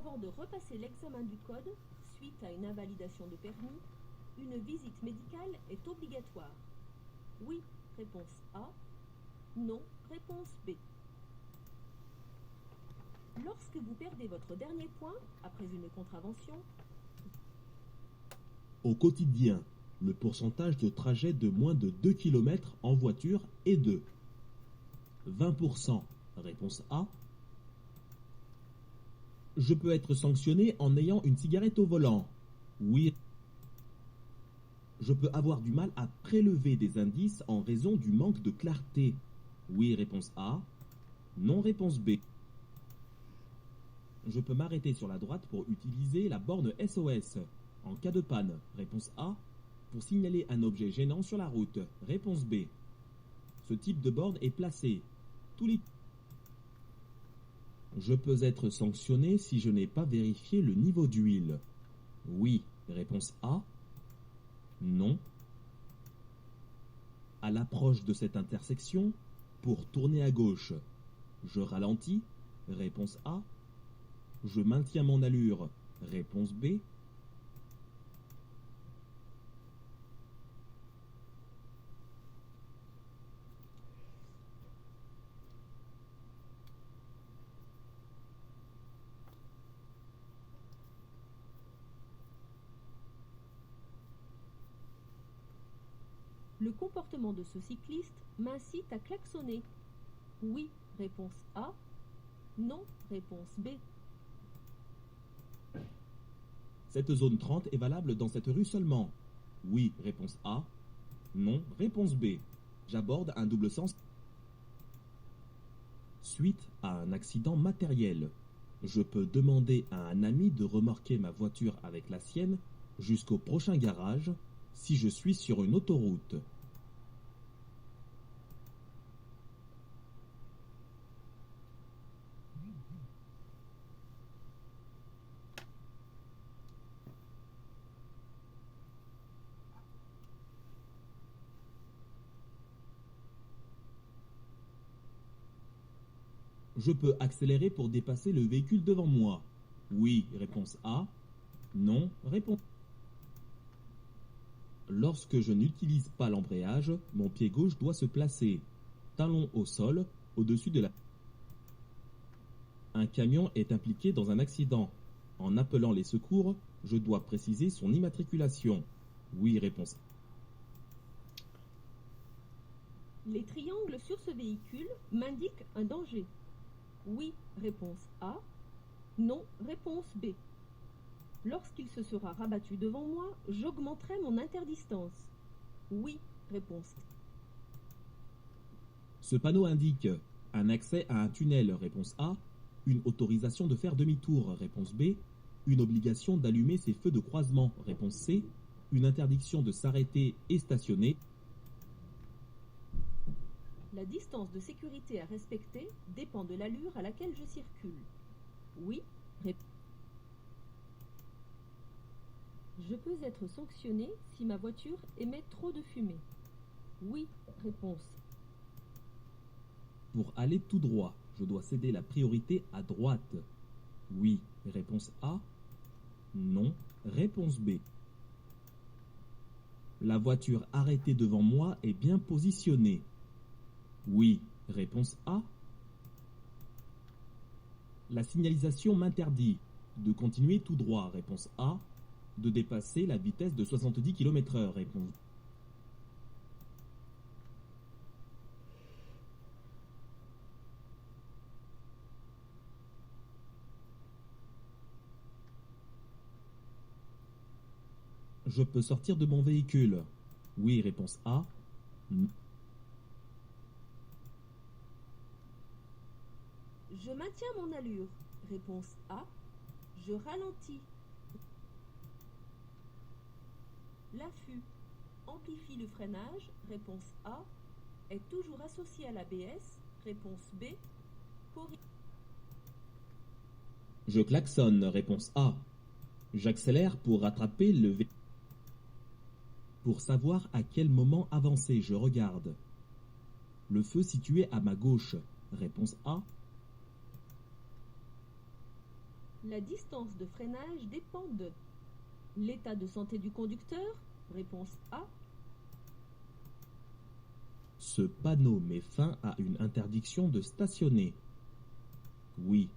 Avant de repasser l'examen du code, suite à une invalidation de permis, une visite médicale est obligatoire. Oui, réponse A. Non, réponse B. Lorsque vous perdez votre dernier point, après une contravention, Au quotidien, le pourcentage de trajet de moins de 2 km en voiture est de 20%, réponse A. Je peux être sanctionné en ayant une cigarette au volant. Oui. Je peux avoir du mal à prélever des indices en raison du manque de clarté. Oui, réponse A. Non, réponse B. Je peux m'arrêter sur la droite pour utiliser la borne SOS. En cas de panne, réponse A. Pour signaler un objet gênant sur la route, réponse B. Ce type de borne est placé. Je peux être sanctionné si je n'ai pas vérifié le niveau d'huile. Oui, réponse A. Non. À l'approche de cette intersection, pour tourner à gauche, je ralentis, réponse A. Je maintiens mon allure, réponse B. le comportement de ce cycliste m'incite à klaxonner. Oui, réponse A. Non, réponse B. Cette zone 30 est valable dans cette rue seulement. Oui, réponse A. Non, réponse B. J'aborde un double sens. Suite à un accident matériel, je peux demander à un ami de remorquer ma voiture avec la sienne jusqu'au prochain garage si je suis sur une autoroute. Je peux accélérer pour dépasser le véhicule devant moi. Oui, réponse A. Non, réponse. Lorsque je n'utilise pas l'embrayage, mon pied gauche doit se placer, talon au sol, au-dessus de la... Un camion est impliqué dans un accident. En appelant les secours, je dois préciser son immatriculation. Oui, réponse. Les triangles sur ce véhicule m'indiquent un danger. Oui, réponse A. Non, réponse B. Lorsqu'il se sera rabattu devant moi, j'augmenterai mon interdistance. Oui, réponse. Ce panneau indique un accès à un tunnel, réponse A, une autorisation de faire demi-tour, réponse B, une obligation d'allumer ses feux de croisement, réponse C, une interdiction de s'arrêter et stationner. La distance de sécurité à respecter dépend de l'allure à laquelle je circule. Oui, réponse. Je peux être sanctionné si ma voiture émet trop de fumée. Oui, réponse. Pour aller tout droit, je dois céder la priorité à droite. Oui, réponse A. Non, réponse B. La voiture arrêtée devant moi est bien positionnée. Oui, réponse A. La signalisation m'interdit de continuer tout droit, réponse A, de dépasser la vitesse de 70 km/h, réponse B. Je peux sortir de mon véhicule. Oui, réponse A. Je maintiens mon allure. Réponse A. Je ralentis. L'affût amplifie le freinage. Réponse A. Est toujours associé à l'ABS. Réponse B. Je klaxonne, réponse A. J'accélère pour rattraper le véhicule. Pour savoir à quel moment avancer, je regarde. Le feu situé à ma gauche, réponse A. La distance de freinage dépend de l'état de santé du conducteur, réponse A. Ce panneau met fin à une interdiction de stationner. Oui.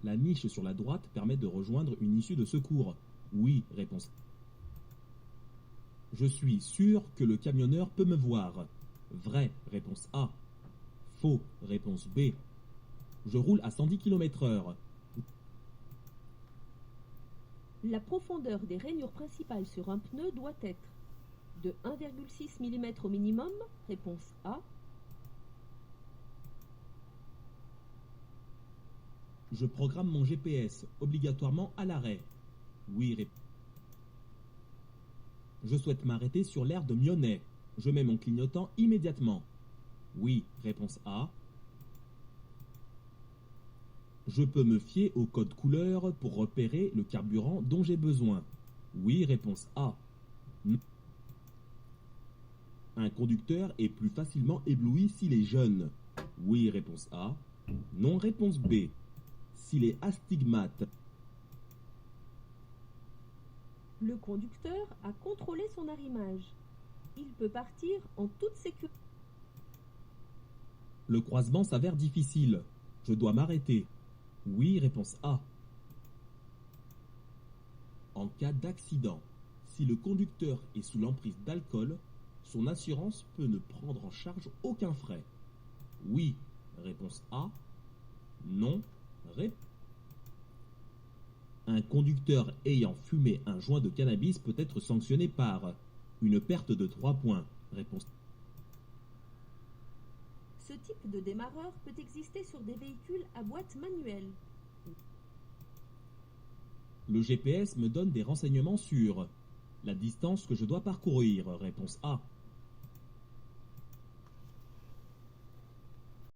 La niche sur la droite permet de rejoindre une issue de secours. Oui, réponse. Je suis sûr que le camionneur peut me voir. Vrai, réponse A. Faux, réponse B. Je roule à 110 km/h. La profondeur des rainures principales sur un pneu doit être de 1,6 mm au minimum, réponse A. Je programme mon GPS obligatoirement à l'arrêt. Oui, réponse. Je souhaite m'arrêter sur l'aire de Mionnet. Je mets mon clignotant immédiatement. Oui, réponse A. Je peux me fier au code couleur pour repérer le carburant dont j'ai besoin. Oui, réponse A. Non. Un conducteur est plus facilement ébloui s'il est jeune. Oui, réponse A. Non, réponse B. S'il est astigmate. Le conducteur a contrôlé son arrimage. Il peut partir en toute sécurité. Le croisement s'avère difficile. Je dois m'arrêter. Oui, réponse A. En cas d'accident, si le conducteur est sous l'emprise d'alcool, son assurance peut ne prendre en charge aucun frais. Oui, réponse A. Non, réponse. Un conducteur ayant fumé un joint de cannabis peut être sanctionné par une perte de 3 points. Réponse. Ce type de démarreur peut exister sur des véhicules à boîte manuelle. Le GPS me donne des renseignements sur la distance que je dois parcourir. Réponse A.